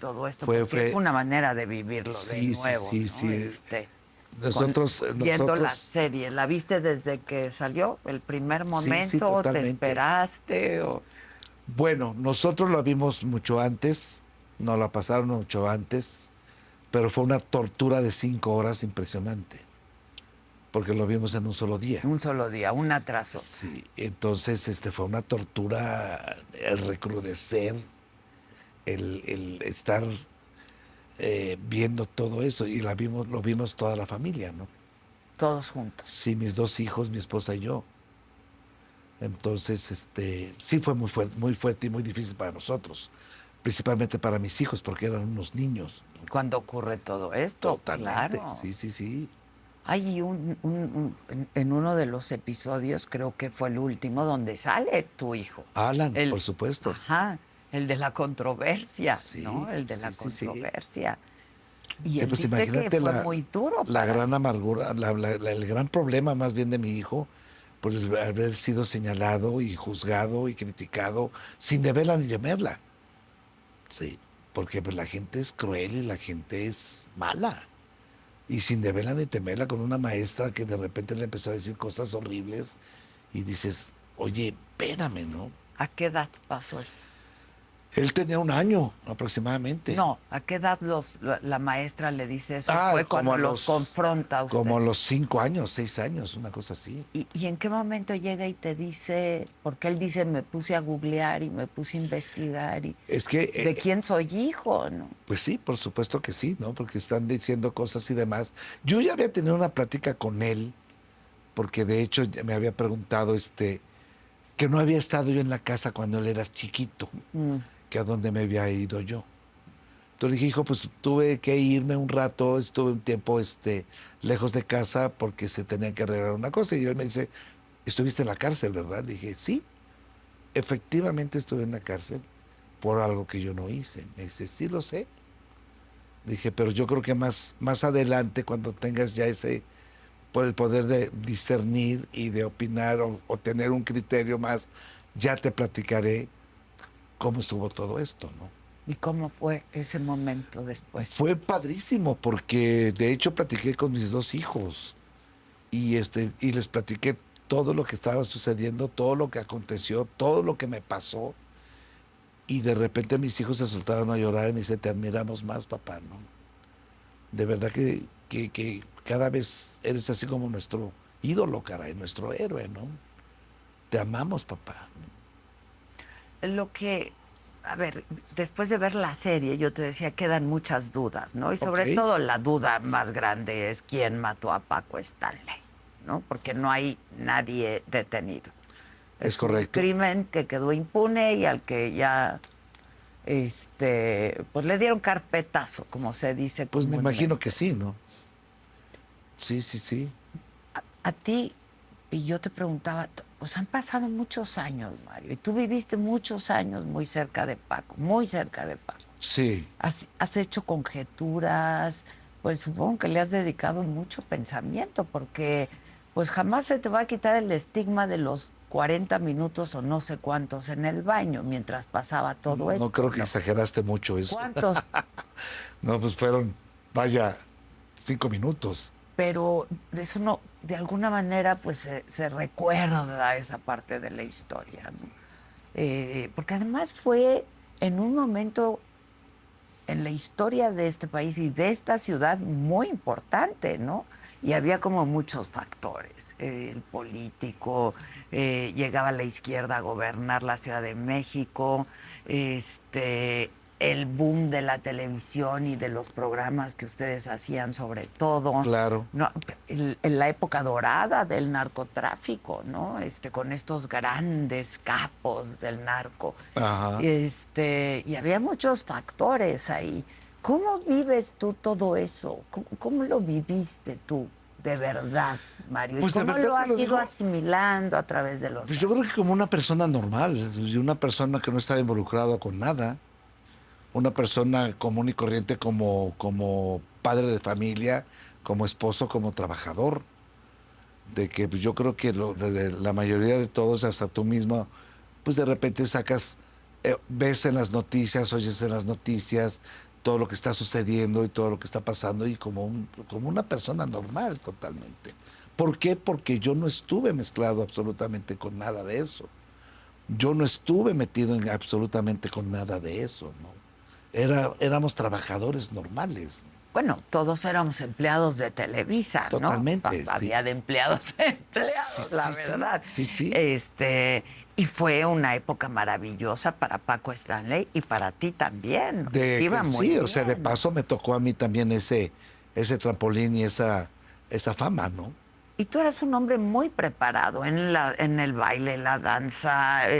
todo esto, Fue- porque fue- es una manera de vivirlo Sí, de sí, nuevo, sí, ¿no? sí. Nosotros, Viendo la serie, ¿la viste desde que salió? ¿El primer sí, sí, momento? ¿Te totalmente. esperaste? O... Bueno, nosotros lo vimos mucho antes, nos la pasaron mucho antes, pero fue una tortura de 5 horas impresionante, porque lo vimos en un solo día. Un solo día, una tras otra. Sí, entonces fue una tortura el recrudecer, el estar viendo todo eso, y lo vimos toda la familia, ¿no? Todos juntos. Sí, mis 2 hijos, mi esposa y yo. Entonces, sí fue muy fuerte y muy difícil para nosotros, principalmente para mis hijos, porque eran unos niños. Cuando ocurre todo esto, Totalmente, claro. sí, sí, sí. Hay en uno de los episodios, creo que fue el último, donde sale tu hijo. Alan, por supuesto. Ajá, el de la controversia, Sí, ¿no? El de sí, la sí, sí. controversia. Y Sí, él pues dice que imagínate fue muy duro la para gran amargura, el gran problema más bien de mi hijo, por haber sido señalado y juzgado y criticado sin deberla ni temerla. Sí, porque pues, la gente es cruel y la gente es mala. Y sin deberla ni temerla, con una maestra que de repente le empezó a decir cosas horribles y dices, oye, espérame, ¿no? ¿A qué edad pasó eso? Él tenía 1 año aproximadamente. No, ¿a qué edad la maestra le dice eso? Ah, Fue como cuando a los confronta a usted. Como a los 5 años, 6 años, una cosa así. ¿Y en qué momento llega y te dice, porque él dice, me puse a googlear y me puse a investigar y Es que, de quién soy hijo, ¿no? pues sí, por supuesto que sí, ¿no? Porque están diciendo cosas y demás. Yo ya había tenido una plática con él, porque de hecho ya me había preguntado, que no había estado yo en la casa cuando él era chiquito, que a dónde me había ido yo. Entonces le dije, hijo, pues tuve que irme un rato, estuve un tiempo, lejos de casa porque se tenía que arreglar una cosa. Y él me dice, estuviste en la cárcel, ¿verdad? Le dije, sí, efectivamente estuve en la cárcel por algo que yo no hice. Me dice, sí lo sé. Dije, pero yo creo que más adelante, cuando tengas ya por el poder de discernir y de opinar o tener un criterio más, ya te platicaré cómo estuvo todo esto, ¿no? ¿Y cómo fue ese momento después? Fue padrísimo porque de hecho platiqué con mis 2 hijos y les platiqué todo lo que estaba sucediendo, todo lo que aconteció, todo lo que me pasó. Y de repente mis hijos se soltaron a llorar y me dice, te admiramos más, papá, ¿no? De verdad que cada vez eres así como nuestro ídolo, caray, nuestro héroe, ¿no? Te amamos, papá. Lo que, a ver, después de ver la serie, yo te decía, quedan muchas dudas, ¿no? Y sobre Ok. todo la duda más grande es quién mató a Paco Stanley, ¿no? Porque no hay nadie detenido. Es un correcto. crimen que quedó impune y al que ya, pues le dieron carpetazo, como se dice Pues me comúnmente. imagino que sí, ¿no? Sí, sí, sí. A ti, y yo te preguntaba, pues han pasado muchos años, Mario, y tú viviste muchos años muy cerca de Paco, muy cerca de Paco. Sí. Has hecho conjeturas, pues supongo que le has dedicado mucho pensamiento, porque pues jamás se te va a quitar el estigma de los 40 minutos o no sé cuántos en el baño mientras pasaba todo esto. No creo que exageraste mucho eso. ¿Cuántos? No, pues fueron, vaya, 5 minutos. Pero eso no, de alguna manera, pues se recuerda esa parte de la historia, ¿no? Porque además fue en un momento en la historia de este país y de esta ciudad muy importante, ¿no? Y había como muchos factores. El político, llegaba la izquierda a gobernar la Ciudad de México, el boom de la televisión y de los programas que ustedes hacían sobre todo. Claro. No, en la época dorada del narcotráfico, ¿no? Con estos grandes capos del narco. Ajá. Y había muchos factores ahí. ¿Cómo vives tú todo eso? ¿Cómo lo viviste tú de verdad, Mario? Pues ¿Y de cómo verdad lo te has lo ido digo. asimilando a través de los Pues yo creo que como una persona normal, y una persona que no estaba involucrada con nada, una persona común y corriente como padre de familia, como esposo, como trabajador. De que pues, yo creo que de la mayoría de todos, hasta tú mismo, pues de repente sacas, ves en las noticias, oyes en las noticias, todo lo que está sucediendo y todo lo que está pasando y como una persona normal totalmente. ¿Por qué? Porque yo no estuve mezclado absolutamente con nada de eso. Yo no estuve metido en absolutamente con nada de eso, ¿no? Éramos trabajadores normales. Bueno, todos éramos empleados de Televisa, ¿no? Totalmente, sí. Había de empleados a empleados, Sí, la sí, verdad. sí. Y fue una época maravillosa para Paco Stanley y para ti también. Iba muy bien. O sea, de paso me tocó a mí también ese trampolín y esa fama, ¿no? Y tú eras un hombre muy preparado en el baile, la danza,